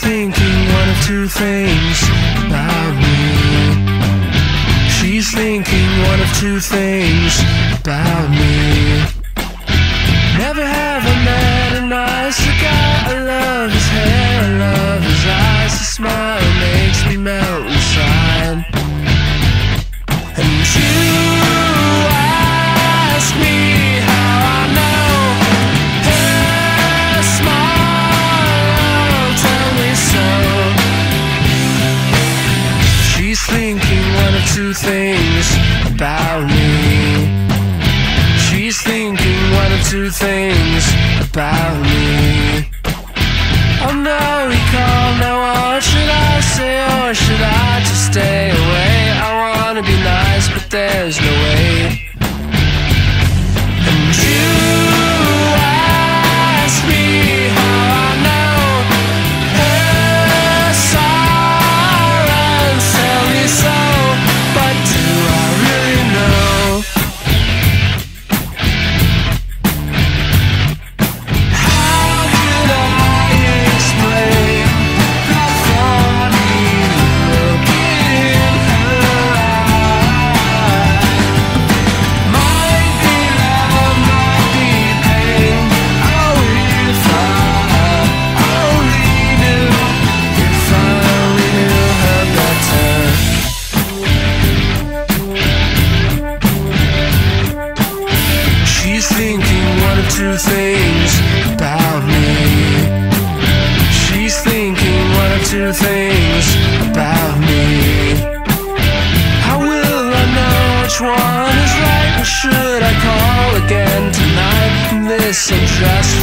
thinking one of two things about me. She's thinking one of two things about me. Never have I met a nicer guy. I love his hair, I love his eyes. His smile makes me melt inside. And you ask me how I know. Her smile tell me so. She's thinking one of two things about me. She's thinking one of two things about me. Oh no, recall, now what should I say, or should I just stay away? I wanna be nice, but there's no way. And you ask me how I know. Her silence tell me so, but do I really know? She's thinking one of two things about me. She's thinking one of two things about me. How will I know which one is right? Or should I call again tonight? This I'm just